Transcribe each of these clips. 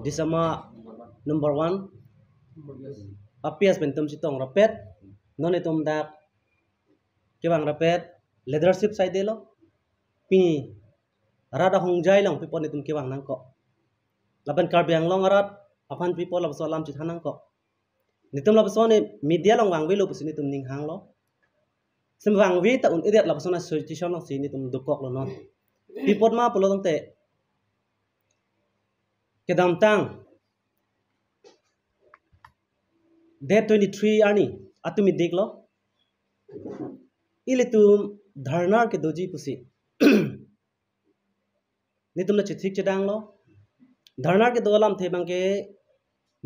disama number 1 apias bentum sitong rapet non itum dak kebang rapet leadership side lo pi rada hongjai long pipon itum kebang nangko laban karbiang long arat apan people lab solam chit hanang ko nitum lab sone media long wang welo pusin itum ning hang lo sem wang wi ta un idiat lab sona situation long sin itum dukok lo non people ma polo tong te kedam tang day 23 ani atumi deklo ilitum dharnar ke doji pusi nitum na chithik chedang lo dharnar ke dolam the bangke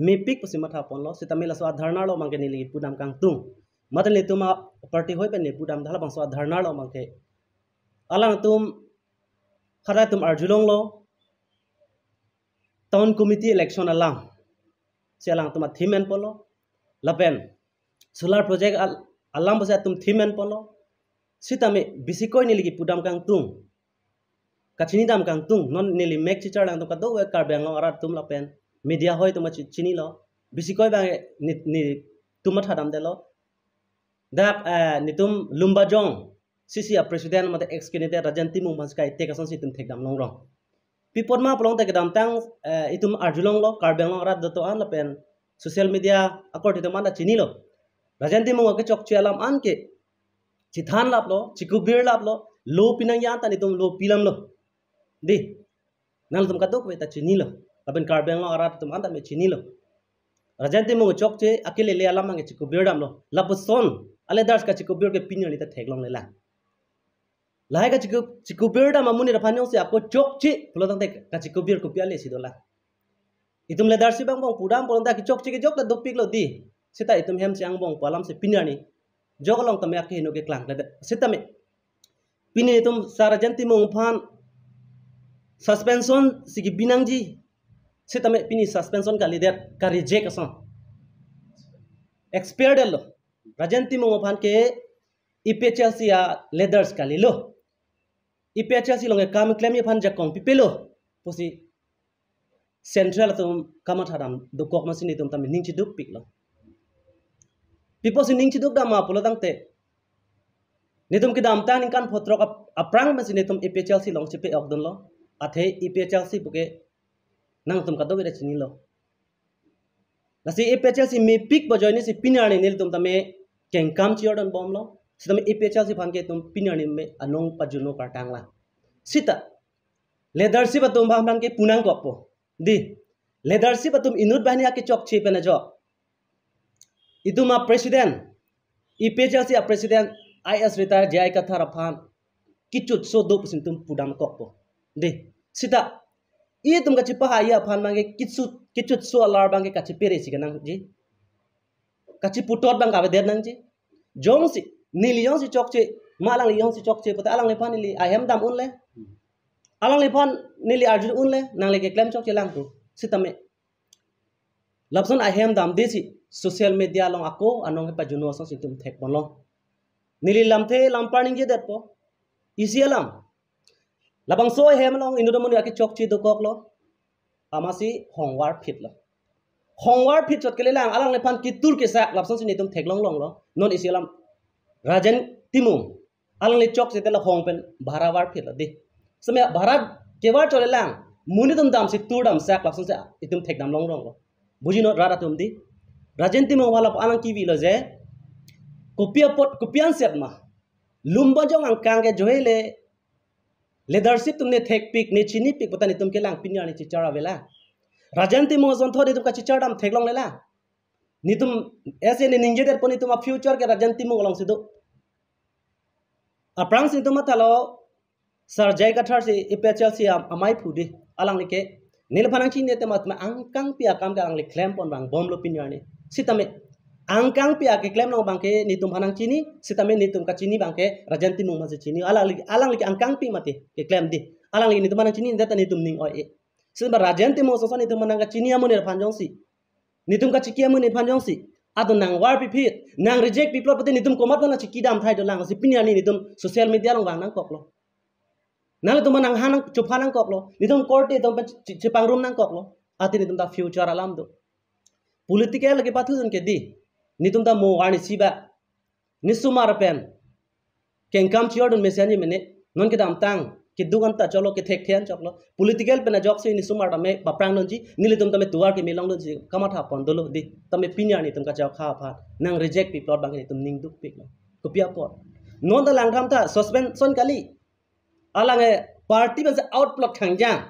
mipik pusi matha pon lo sitamila so dharnar lo mangke nili pudam kang tung madan lituma party hoi pen ni pudam dhala bang so dharnar lo mangke alang tum khara tum arjulong lo town committee election alang selang tuma thimen polo lapen solar project alam basa tum thimen polo sitame bisikoi nili pudam kang tung kachini dam kang tung non nili mek chichar lang tum kado we karbeng lo arat tum lapen media hoi tuma chini lo bisikoi bang ni tuma thadam de lo dak ni tum lumba jong sisi a president mate ex candidate rajanti mung maskai te kason situm thekdam long rong pipot ma polong te kedam tang itum arjulong lo karbeng lo arat doto an lapen social media akor itu mana cini lo rajanti mung ke chok chialam an ke chithan lap lo chikubir lap lo pinang yan tan itum lo pilam lo di nal tum katok we ta cini lo lapen karbeng lo arat tum anta me cini lo rajanti mung chok che akile le alam ang chikubir dam lo lapuson ale dars ka chikubir ke pinyo ni ta theklong le la lahai ka chikubir dam amuni raphanyong se ako chok che pulo tang te ka chikubir ko piale sidola itum le darsi bang bong pudam polong ta ki chok che ke jok la dopik lo di sita itum hem chiang bong palam se pinyani jok long tam yak hinu ke klang le sita me pini itum sarajanti mung phan suspension sigi binangji sita me pini suspension ka lidet ka reject ason expired lo rajanti mung phan ke iphlc ya leathers ka lilo iphlc long e kam claim ye phan jakong pipelo posi central tum kamathadam dukok masini tum tam ning chiduk piklo pipo sining chiduk da ma pulo tangte nitum kidam tan kan photrok aprang masini tum iphlc long chipe okdon lo athe iphlc buke nang tum kado bere chini lo nasi iphlc me pik bojoini si pinani nil tum tame kengkam chiodon bom lo sitam iphlc phanke tum pinani me anong pajuno kartang la sita leadership tum bang ke punang kopo di leadership atum inut bahni ake chok che pena jo iduma president iphlc a president is retire jai ka thara phan kichut so do pusin tum pudam kokpo di sita i tum ka chipa ha ya phan mangi kichut so alar bangi ka chipere si ganang ji ka chiputot bang ka be nang ji jong si nili yong si chok che malang yong si chok che pata alang le phan nili I hem dam unle alang le phan nili arjun unle nang le ke claim chok che lang tu sitame lapson I hem dam desi social media long ako anong pa juno so situm thek bonlong nili lamthe lamparning je det po isialam labang so hem long inudamon ya ke chok chi do kok lo amasi hongwar phit lo hongwar phit chot kele lang alang le phan kitur ke sak lapson sin itum thek long long lo non isialam rajan timum alang le chok se tela hong pen bharawar phit lo di समय भारत केवार चले लांग मुनि तुम दाम से तूर दाम sac लक्ष्ण से इतुम ठेक दाम लोंग रोंग बुझी नो रारा तुम दी राजनीति में वाला आलंग की विलो जे कोपिया पोट कोपियान सेट मा लुम्बा जो अंग कांगे जो है ले leadership तुमने ठेक पिक ने चिनी पिक पता नहीं तुम के लांग पिन्या ने चिचारा वेला राजनीति में जोन थोड़ी तुम का चिचार दाम ठेक लोंग लेला नी तुम ऐसे ने निंजे दर पनी तुम फ्यूचर के राजनीति में वालों से दो अप्रांग से तुम थलो sar jai kathar si iphlc amai phudi alang like nil phanang chi ne te mat angkang pia kam ka ang le claim pon bang bom lo pinyar ni sitame angkang pia ke claim no bang ke nitum phanang chi ni sitame nitum ka chi ni bang ke rajanti mung ma chi ni alang like angkang pi mate ke claim di alang like nitum phanang chi ni data nitum ning oi siba rajanti mung so nitum manang ka chi ni amune phanjong si nitum ka chi ki amune phanjong si ado nang war pi phit nang reject people pate nitum komat na chi ki dam thai do lang si pinyar ni nitum social media long bang nang kok lo nang tu manang hanang cupanang kok lo, ni tong korte tong cipang room nang kok lo, ati ni tumta future alam do political ke pathun ke di ni tumta mo ani siba ni sumar pen ken kam chiodun mesiani mene non ke dam tang ke dugan ta cholo ke thek thian choklo political pen jok se ni sumar ta me baprang non ji nili tum ta me tuar ke me long don ji kama tha pon dolo di ta me pinya ni tum ka jaw kha pha nang reject pi plot bang ni tum ning duk pik lo ko pia pot non da lang tham ta suspension kali alang e party ban se out plot khang jang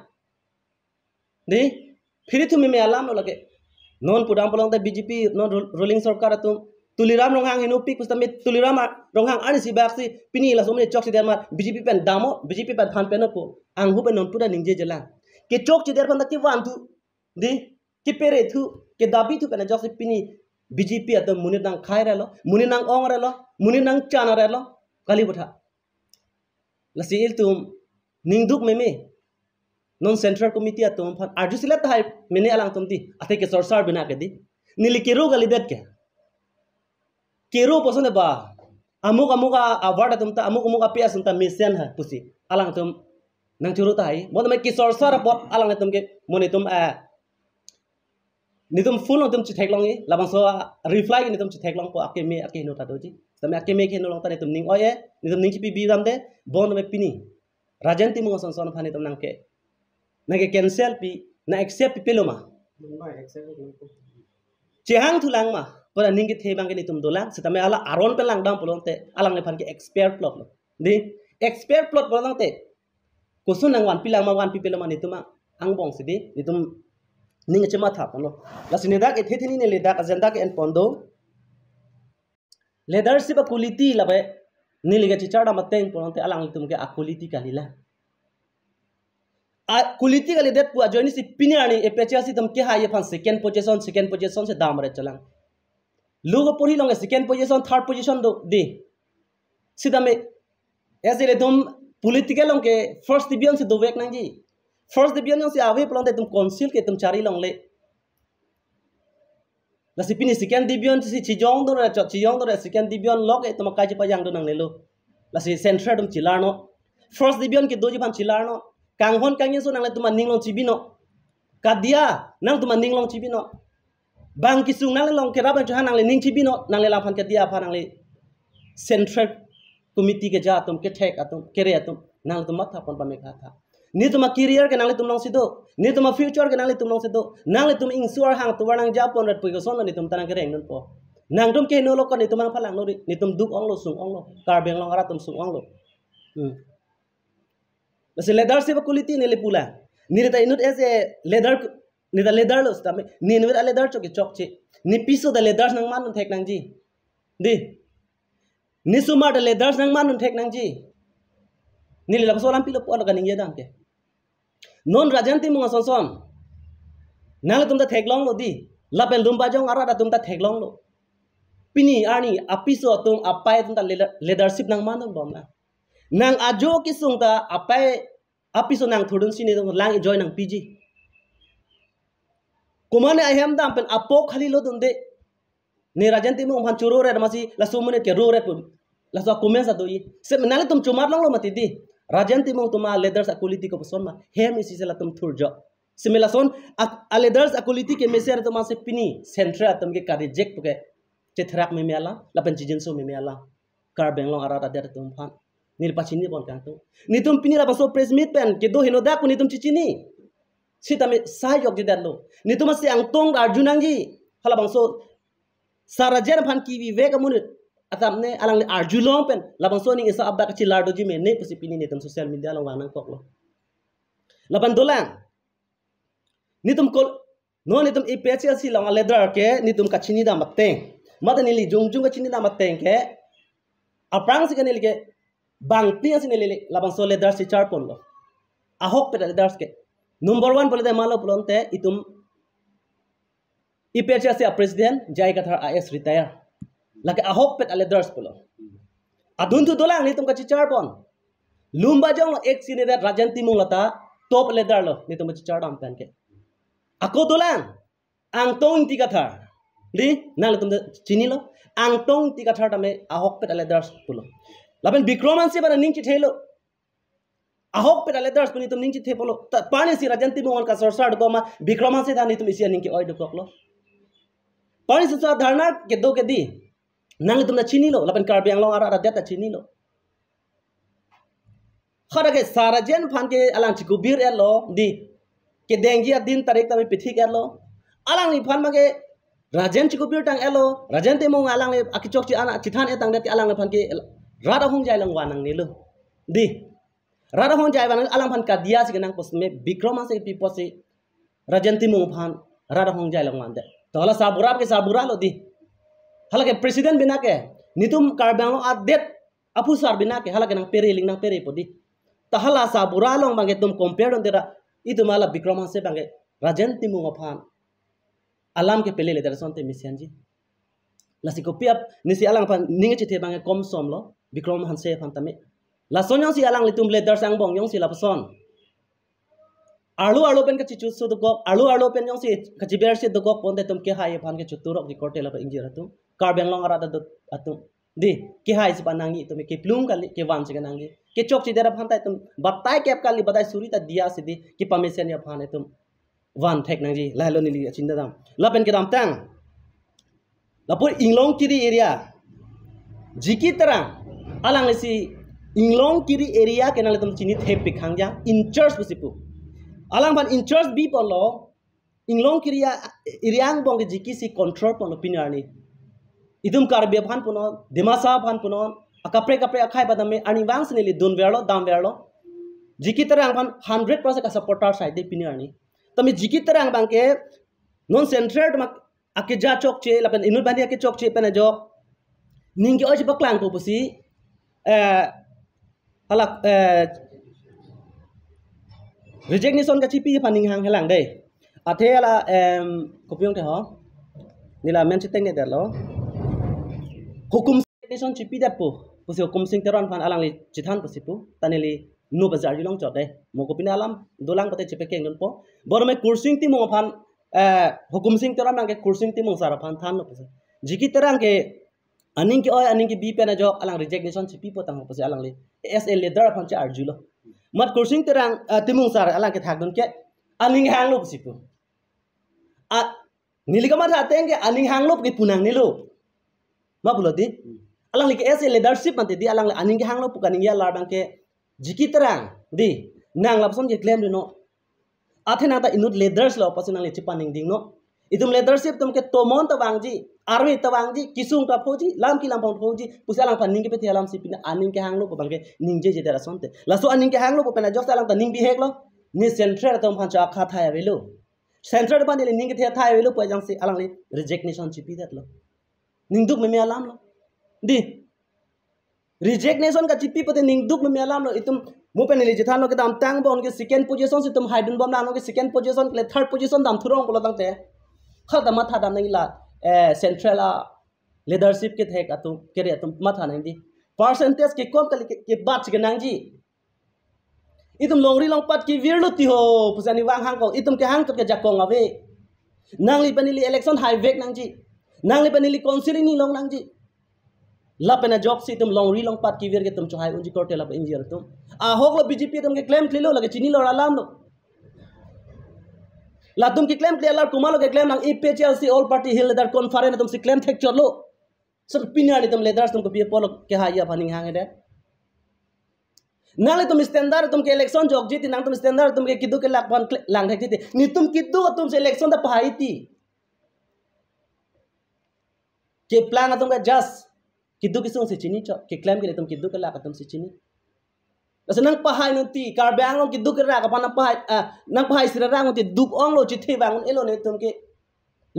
di phiri tu me alam lo lage non pudam polong ta BJP non ruling sarkar tum tuliram ronghang hinu pik pusta me tuliram ronghang ani si baksi pini la somne chok si der ma BJP pen damo BJP pen phan pen ko ang hu pen non puda ningje jela ke chok si der pan ta ki wan tu di ki pere thu ke dabi tu pen jok si pini BJP at munit nang khai relo munit nang ong relo munit nang chana relo kali butha la sil tum ningduk me non central committee atum phan arju silat hai mene alang tum ti ate ke sorsar bina ke di nili kero gali det ke kero posone ba amuk amuka award atum ta amuk apia sunta mission ha pusi alang tum nang churu ta hai mod me ki sorsar pot alang tum ke moni tum a nitum full tum chi theklong ni labang so reply ni tum chi theklong ko ake no ta doji tame ake me ke no long ta ni tum ning oye ni tum ning chi bi ram de bon me pini rajanti mo son son phani tum nang ke nage cancel pi na accept pi peloma chehang thulang ma pora ningi the bang ni tum dolang setame ala aron pelang dam polonte alang ne phan ke expert plot lo di expert plot bolong te kusun nang wan pilang ma wan pi peloma ni tuma ang bong sidi ni tum ningi chema tha pon lo la sine dak ethe thini ne le dak agenda ke en pondo leadership quality labe ni liga chi charda mateng polonte alang tum ke quality kalila quality kali det pu join si pinani epechasi tum ke haye phan second position se dam re chalang lugo puri long second position third position do di sidame asile tum political long ke first division se do vek nang ji first division se ave plong tum council ke tum chari long le la si pini second division si chijong do re second division log e tum kai chi pa yang do nang le lo la si central tum chilar no first division ke do ji phan chilar no kang hon kang yeso nang le tuma ninglong chibino kadia nang tuma ninglong chibino bang kisung nang le long ke raban chahan nang le ning chibino nang le laphan kadia pha nang le central committee ke ja tum ke thek atum kere atum nang tuma tha pon ban me kha tha ni tuma career ke nang le tum long sido ni tuma future ke nang le tum long sido nang le tum insure hang tu warang ja pon rat pu son ni tum tanang ke reng non po nang tum ke no lo ko ni tum phalang no ni tum duk ong lo sung ong lo kar beng long ara tum sung ong lo Nasi leadership quality ni le pula. Ni ta inut as a leader ni da leader los tame ni ni da leader chok chok che. Ni piso da leaders nang man thek nang ji. Di. Ni suma da leaders nang man thek nang ji. Ni le la solam pilo po ga ning yedang ke. Non rajanti mo son son. Nang tum da thek long lo di. La pel dum ba jong ara da tum da thek long lo. Pini ani apiso tum apai tum da leadership nang man bom na. Nang ajo kisung ta apai apiso nang thudun sini lang enjoy nang PG kumane ayam dam pen apo khali lo dunde ne rajanti mo phan churo re masi la sumune ke ro re pun la so commensa do yi se nale tum chumar long lo mati di rajanti mo tuma leaders quality ko son ma hem isi se la tum thurjo simila son a leaders quality ke meser to ma se pini central tum ke ka reject ke chethrak me mela la pen jijin so me mela kar benglong ara da der tum phan nil pachini bon kan tu ni tum pini la baso press meet pen ke do hino da ku ni tum chichini sita me sai jok jidan lo ni tum se ang tong arjunang ji hala bangso sarajen phan ki vi vek amun atam ne alang le arjulong pen la bangso ni isa abda ka chilardo ji me ne pusi pini ni tum social media lo wanang kok lo laban dolang ni tum kol no ni tum ipechasi si long leather ke ni tum ka chini da mateng madani li jung ka chini da mateng ke aprang se ke ni ke bang pia sini lele labang so leaders char pon lo ahok pe leaders ke number 1 bole de malo plonte itum ipecha se president jai kathar as retire lake ahok pe leaders polo adun tu dolang ni tum ka char pon lumba jong lo ek sini da rajanti mung lata top leader lo ni tum char dam pen ke ako dolang ang tong ti kathar li nang tum chini lo ang tong ti kathar tame ahok pe leaders polo laben bikroman se bana ning chi thelo ahok pera leaders puni tum ningchi thepolo pani si rajanti mongon ka sorsar do ma bikrama se dhani tum isia ningki oi do koklo pani sa dharna ke do ke di nang tum na chini lo lapan kar biang lo ara data chini lo khara ke sarajen phan ke alang chikubir elo di ke dengi adin tarik tami pithik elo alang ni phan ma ke rajen chikubir tang elo rajan te mong alang le akichok chi ana chithan etang det alang le phan ke rada hong jai lang wanang ni lo di rada hong jai wanang alang phan ka dia si nang pos me bikrama se pi pos rajan te mong phan rada hong jai lang wan de to hala sabura lo di hala ke president bina ke nitum kar bang lo adet apu sar bina ke hala ke nang pere ling nang pere podi tahala sabura long bange tum compare on dera itu mala bikrama se bange rajan te mong phan alam ke pele le dera sonte misianji lasi ko piap nisi alang pan ninge chithe bange kom som lo bikrom han se phan tame la sonyong si alang litum le dar sang bong yong si la pason alu pen ka chichu so do gok alu pen yong si ka chiber si do gok ponte tum ke hai phan ke chuturok di korte la injir atu kar beng long ara da atu di ke hai si panangi tum ke plum kali ke wan si kanangi ke chok chi dera phan tai tum batai kep kali batai suri ta dia si di ki pamesen ya phan tum wan thek nang ji la lo ni li chin da dam la pen ke dam tang lapor inglong kiri area jiki terang alang si inglong kiri area kenal tum chini thep pikhangja in church busipu alang ban in church bi polo inglong kiri area bong jiki si control pon opinion ni idum karbe phan puno demasa phan puno akapre akhai badame ani wangs ni li dun verlo dam verlo jiki terang pan 100% ka supporter side de opinion ni tami jiki terang bang ke non centered mak akija chok che lapen inut bani ake chok che pena jo ningi oji baklang po pusi halak resignation ka chipi paning hang helang dei athe ala kopyong te ho nila men chiteng ne der lo hukum resignation chipi da po pusi hukum sing teron pan alang li chithan pusi pu taneli nu bazar jilong chot dei mo kopina alam dolang pate chipe keng don po borme kursing ti mo pan hukum sing terang mang ke kursing ti mong sara phan than no pase jiki terang ke aning ki bi pena jok alang resignation chipi potang pase alang le SL leader phan cha arjulo mat kursing terang ti mong sara alang ke thak don ke aning hang lo pasi pu a niligama tha teng ke aning hang lo ke punang ni lo ma bulodi alang le ke SL leadership man di alang le aning hang lo pukaning ya lar bang ke jiki terang di nang lapson ke claim no athena ta inut leaders lo pasinang le chipaning ding no idum leadership tum ke tomon tawangji army tawangji kisung ta phoji lam ki lam pon phoji pusalang pan ning ke pe alam sipina aning ke hanglo ko balke ningje je dera sonte la so aning ke hanglo ko pena jok salang ta ning bi hek lo ni central tom phan cha kha thaya velo central ban le ning ke the thaya velo po jang si alang le resignation chipi dat lo ning duk me alam lo di resignation ka chipi pate ning duk me alam lo itum mupen li jithan lo ke dam tang bon ke second position si tum haidun bom nang ke second position ke third position dam thurong ko tang te khada ma tha dam nang la central leadership ke thek atu ke re tum ma tha nang di percentage ke kom ke bat ke nang ji itum longri long pat ki virlo ti ho pusani wang hang ko itum ke hang to ke jakong ave nang li panili election high vek nang ji nang li panili council ni long nang ji la pena job si tum long ri long pat ki vir ke tum chhai unji korte la injir tum a hok lo BJP tum ke claim klilo la ke chini lo alam lo la tum ki claim clear la kumalo ke claim nang EPCLC all party hill leader conference tum si claim thek cholo sab pinya ni tum leaders tum ko bi polo ke ha ya paning hang de nale tum standard tum ke election jog jiti nang tum standard tum ke kidu ke lak pan lang thek jiti ni tum kidu tum se election da phai ti ke plan tum ka just kidu kisung si chini cho ke claim ke tum kidu ke lak tum si chini lasa nang pahai nanti karbang long kidu ke rak apa nang pahai sira rang nanti duk ong lo chithi bangun elo ne tum ke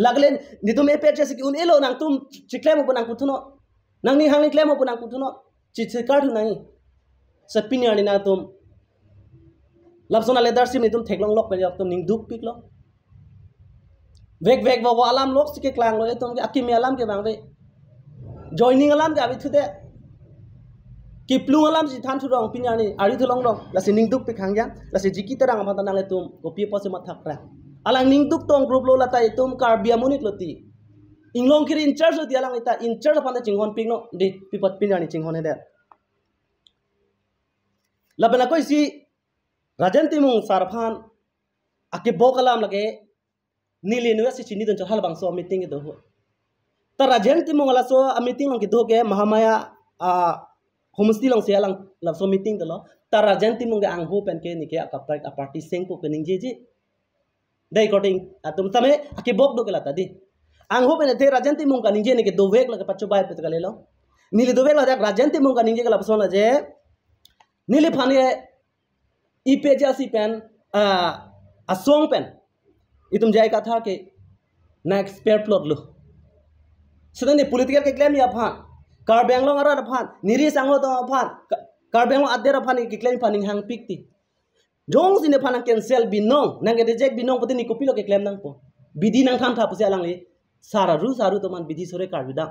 laglen ni tum e peche ki un elo nang tum chi claim up nang kutuno nang ni hang ni claim up nang kutuno chi kar thu nai sa pinya ni na tum lapsona leadership ni tum theklong lok pe tum ning duk pik lo vek wo alam lok si ke klang lo tum ke akimi alam ke bang ve joining alam ke abi thu de ki plung alam si than thu rong pinya ni ari thu long rong la si ning duk pik hang ya la si jiki terang ma tanang le tum ko pi po se ma thak ra alang ning duk tong group lo la tai tum kar bia munit lo ti inglong kiri in charge di alang ita in charge pa na chinghon pik no di pi pot pinya ni chinghon he de la bana koi si Rajan timung sarphan ake bokalam lage nili university ni don hal bang so meeting itu ho ta rajan timung ala so a meeting long kido ke mahamaya a homesti long sialang la so meeting dalo ta rajan timung ge angho pen ke ni ke a party seng ko kening je dai koting atum tame ake bok do kala tadi angho pen te rajan timung ka ninje ni ke do vek la ke pacho bai pet kale lo nili do vek la rajan timung ka ninje kala so la je nili phane ipejasi pen a song pen itum jai ka tha ke na expert plot lo sedane political ke claim ya phan kar benglong ara phan niri sango to phan kar benglong adera phan ke claim phaning hang pikti jong sine phan cancel binong nang reject binong pati ni kopilo ke claim nang po bidi nang tham tha puse alang le saru to man bidi sore kar bida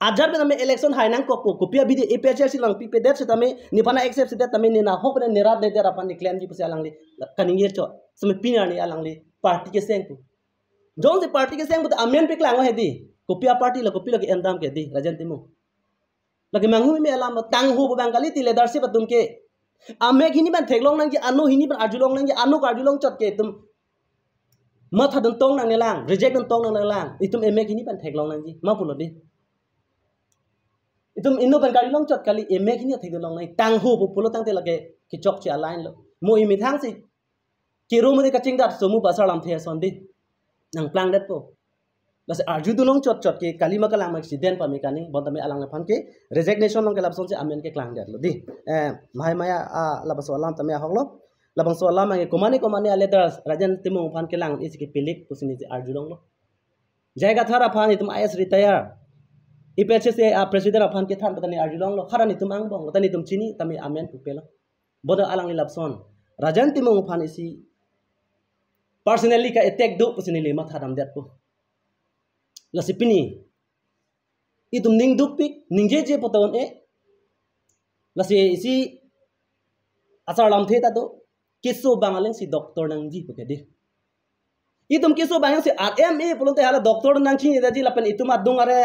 ajar pe tame election hai nang ko kopia bidi ephl si lang pipe det se tame ni phana accept se tame ni na hok ne nerat de dera phan ni claim ji puse alang le kaning yer cho some pinar ni alang le party ke seng pu jong se party ke seng pu amen pe klang he di kopia party la kopilo ke endam ke di rajan timu lagi manghu me alam tang hu bang kali ti leadership tum ke ame gini ban theklong nang ji anu hini ban arjulong nang ji anu karjulong chot ke tum ma tha don tong nang ne lang reject don tong nang lang itum eme gini ban theklong nang ji ma pulo di itum inno ban karjulong chot kali eme gini theklong nang tang hu pu pulo tang te lage ki chok che align lo mo imi thang si ki ro mo de ka ching dat so mu basalam the son di nang plang dat po lase arju dunong chot ke kalima kalang accident pa mekani botame alang na phan ke resignation long ke lapson se amen ke klang dat lo di mai maya a labas alam tame hoklo labang so alam nge komani leaders rajan timung phan ke lang is ke pilik pusini je arju long lo jaiga thara phan itum is retire iph se a president phan ke than patani arju long lo khara ni tum ang bong tani tum chini tame amen pu pelo boda alang ni lapson rajan timung phan isi personally ka attack do pusini le ma thadam dat po lasipini itum ning dupik ningje poton lasi isi asar lam the ta do kiso bangaleng si doctor nang ji pukedi itum kiso bangaleng si rma pulonte hala doctor nang chi da ji lapen itum adung are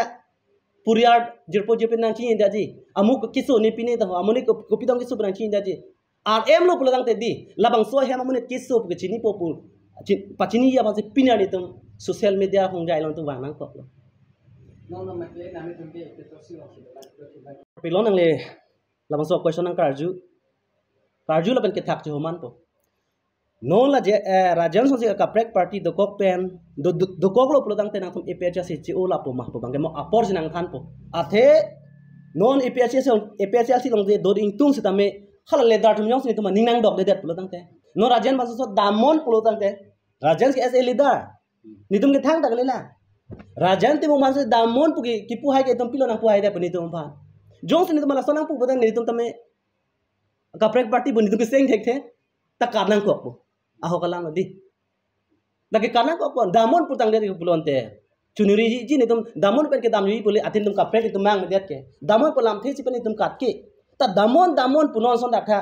puriar jirpo jepin nang chi da ji amuk kiso ni pini ta amuni kopi dong kiso nang chi da ji rm lo pulodang te di labang so he amuni kiso puk chini popul pachini ya bang pinani tum social media hongjai long tu wanang ko pilon ang le labang so question ang karju laban ke thak je homan po non la je rajan so ka prek party do kok pen do kok lo plodang te nang tum eph si chi ola po ma po bang mo apor jinang than po athe non eph si long je do ing tung sitame khala le dar tum yong si tum ninang dok de det plodang te no rajan ba so damon plodang te rajan ki as a leader nitum ke thang tak lela rajan timu manse damon puki kipu hai ke tum pilo nang pu hai de pani tum phan jong sin tum la sonang pu bodang ni tum tame ka prek party buni tum ke seng thek the ta karnang ko po aho kalang di lagi karnang ko po damon putang de pulon te chunuri ji ni tum damon pen ke damri puli atin tum ka prek tum mang det ke damon polam the si pani tum kat ke ta damon punon son dakha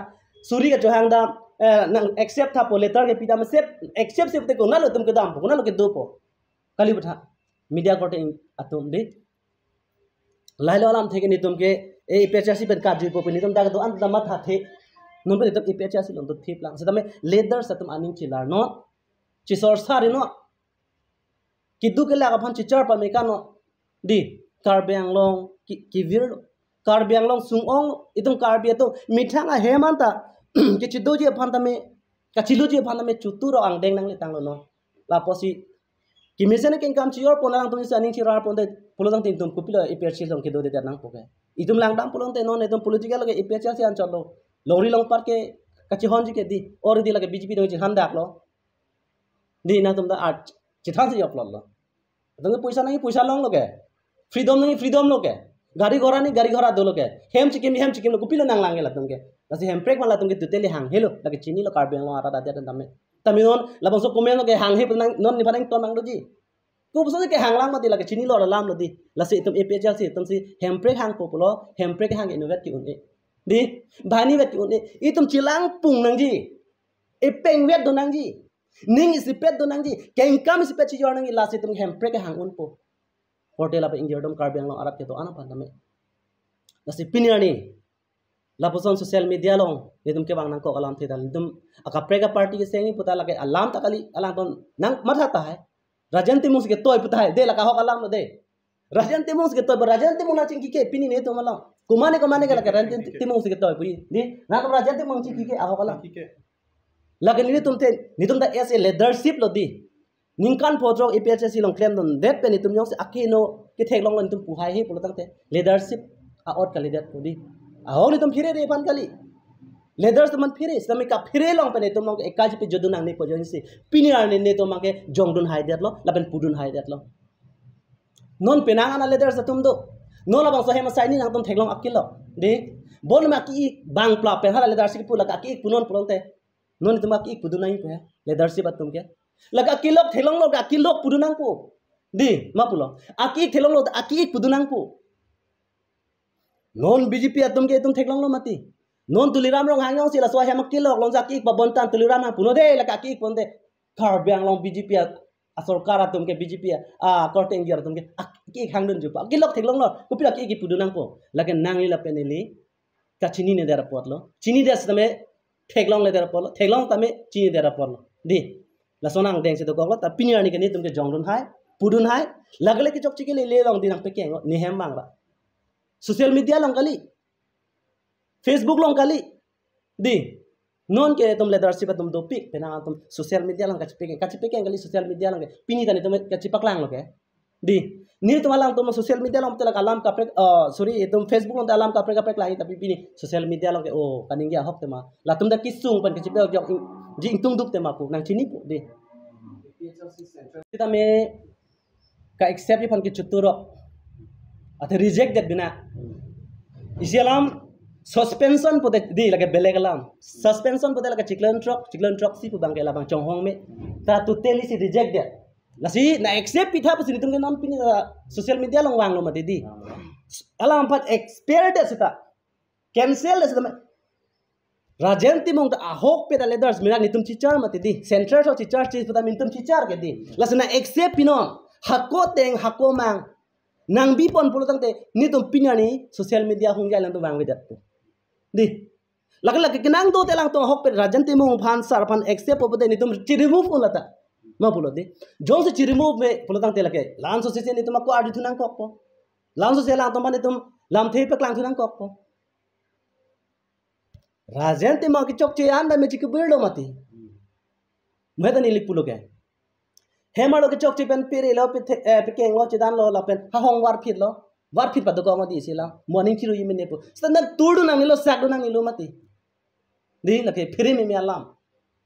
suri ka johang da nang accept tha po letter ke pidam accept se te ko nalo tum ke dam ko nalo ke do po kali batha media kote atum de lailo alam theke ni tum ke e ipechasi pen ka jui po ni tum da do an da ma tha the non pe tum ipechasi lon to thip lang se tame leather satum aning chilar no chi sor sari no kidu ke la phan chi char pa me ka no di kar beng long ki vir kar beng long sung ong itum kar bia to mithanga hemanta ke chi do je phan tame ka chilu je phan tame chuturo ang deng nang le tang lo no la posi kimisene ken kam chior ponang tum saning chirar ponte polodang tin tum kupilo ipech long ke do de nang poke itum lang dam polong te non etum political ke ipech si an chalo lori long par ke kachi honji ke di or di lage bjp do han dak lo di na tum da art chithang si yok lo tum paisa nang paisa long lo ke freedom lo ke gari ghora do lo ke hem chikim lo kupilo nang lang la tum ke lasi hem prek mala tum ke tuteli hang helo lage chini lo karbeng lo ara da de tamme taminon labang so komen lo ke hang he non ni panang ton mang do ji ko so ke hang lang ma di lage chini lo lam lo di lasi tum eph si tum si hem prek hang populo hem prek hang innovate ki un di bani vet un itum chilang pung nang ji e peng vet do nang ji ning is pet do nang ji ken kam is pet chi jor nang ji lasi tum hem prek hang un po hotel apa ingjerdom karbeng lo arat ke to ana pan tame lasi pinani laposon social media long nitum ke bang nang ko alam theta nitum akaprega party ke sengi puta lake alam takali alam ton nang mathata hai rajanti mus ke toy puta hai de laka hok alam no de rajanti mus ke toy rajanti muna chingki ke pini ne to malam kumane ke lake rajanti mus ke toy pui ni na to rajanti mung chingki ke ahok alam lake nitum da as a leadership lo di ningkan podro EPHS long claim don det pe nitum yong se akino ke thek long nitum pu hai he pulotang te leadership a out kali det pudi aholi tum phire re pan kali leaders tuman phire sami ka phire long pe tum long ekaj pe jodun ang ni pojon si piniar ne to mang ke jongdun hai det lo laben pudun hai det lo non penang ana leaders tum do no la bang so hema sai ni nang tum theklong akil lo de bon ma ki bang pla pe hala leadership pu la ka ki punon pulong te non tum ki pudun nai pe leadership atum ke la ka kilok thelong lo ka kilok pudunang pu di ma pulo aki thelong lo aki pudunang pu non BJP atum ke tum theklong lo mati non tuliram rong hangyong sila so hema kilok long jaki ba bontan tuliram ha puno de la ka ki ponde khar byang long BJP a sarkar atum ke BJP a korteng gi atum ke aki hangdun ju pa kilok theklong lo ko pila ki pudunang pu la ke nang li la peneli ka chini ne dera potlo chini des tame theklong le dera potlo theklong tame chini dera potlo di la sonang deng se to ko ta pinyar ni ke ni tum ke jongrun hai pudun hai lagle ke chokchi ke le long dinang pe keng ni hem bang ba social media long kali Facebook long kali di non ke tum leadership tum do pik pena tum social media long kachi pe keng kali social media long ke pini tani tum kachi paklang lo ke di ni tum alang tum social media long tela alam ka sorry tum Facebook long alam ka pre lai tapi pini social media long ke oh kaning ya hok te ma la tum da kisung pan kachi pe jok jing tung duk te ma pu nang chini pu di kita me ka accept pan ki chuturo ate rejected bina isialam suspension pote di lage belegalam suspension pote lage chiklan truck si pu bangke labang chonghong me ta tu teli si rejected lasi na accept pitha pu sini tungke non pini social media long wang lo mati di alam pat expired sita cancel sita Rajanti mong ta ahok pe ta leaders mina nitum chichar mati di center so chichar chi pata mintum chichar ke di lasna accept pinon hako teng hako mang nang bi pon pulu tang te nitum pinyani social media hung jalan tu bang wedat di lag ke nang do te lang to hok pe rajanti mong phan sar phan accept pote nitum chi remove pun lata ma pulo di jong se chi remove me pulu tang te lake lan so se nitum ko adi thunang kok po lan so se lang to man nitum lam thei pe klang thunang kok po Rajanti mau kicok cian dan macam kebirlo mati. Mereka ni lipulo ke. Hema lo kicok cian piri lo pikeng lo cidan lo lapen hahong war fit pada kau mati sila. Morning ciru ini nepo. Standar turun nang lo sak nang lo mati. Di lagi piri mimi alam.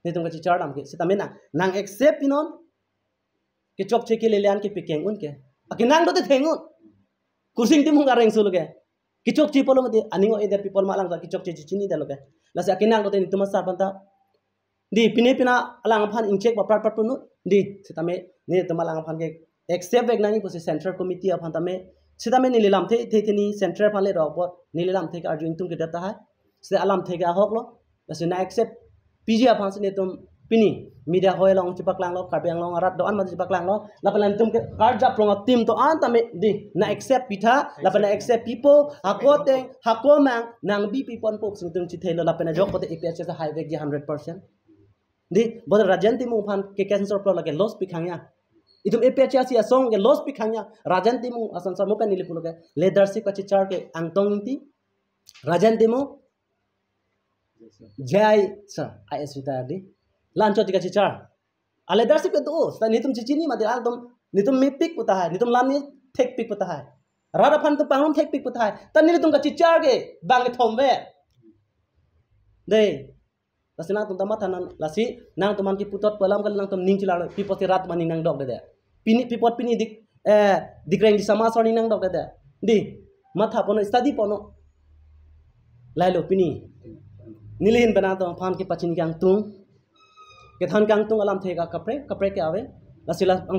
Ni tunggu cicar dam ke. Sita mena nang accept inon. Kicok ciki lelian ki pikeng un ke. Akin nang do te tengun. Kursing timung gareng sulu ke. Kicok cipolo mati aningo eder people malang sa kicok cicini dalo ke lasi akinang kote ni tumas sarpanta di pina alang phan incheck ba prat punu di sitame ni tumalang phan ke accept bag nani posi central committee aphan tame sitame ni lilam the ni central phan le robot ni lilam the ka arjun tum ke data hai se alam the ga hok lo lasi na accept pg aphan se ni tum pini media hoy long chipaklang lo karbyang long arat do an ma chipaklang lo lapalan tum ke karja plong tim to an tame di na accept pitha lapana accept people hakote hakomang nang bi people pop sing tum chithelo lapana jok pote EPHS highway gi 100% di bod rajanti mu phan ke cancer pro lage loss pikhangya itum EPHS ya song ke loss pikhangya rajanti mu asan sa mo kan nilipulo ke leadership ka char ke angtong ti rajanti mu jai sir is retired di lancho tiga cicar ale leadership itu sta nitum cicini mati altum nitum mi pik puta hai nitum lam ni tek pik puta hai rada phan tu pangun tek pik puta hai tan nitum ka cicar ke bang thombe dei lasina tum tamat hanan lasi nang tuman ki putot pelam kal nang tum ning cilar pipot rat mani nang dok de pini pipot pini dikreng di sama soni nang dok de di matha pono study pono lailo pini nilin bana to phan ki pachin kyang tung ke than kang tung alam thega kapre ke ave lasila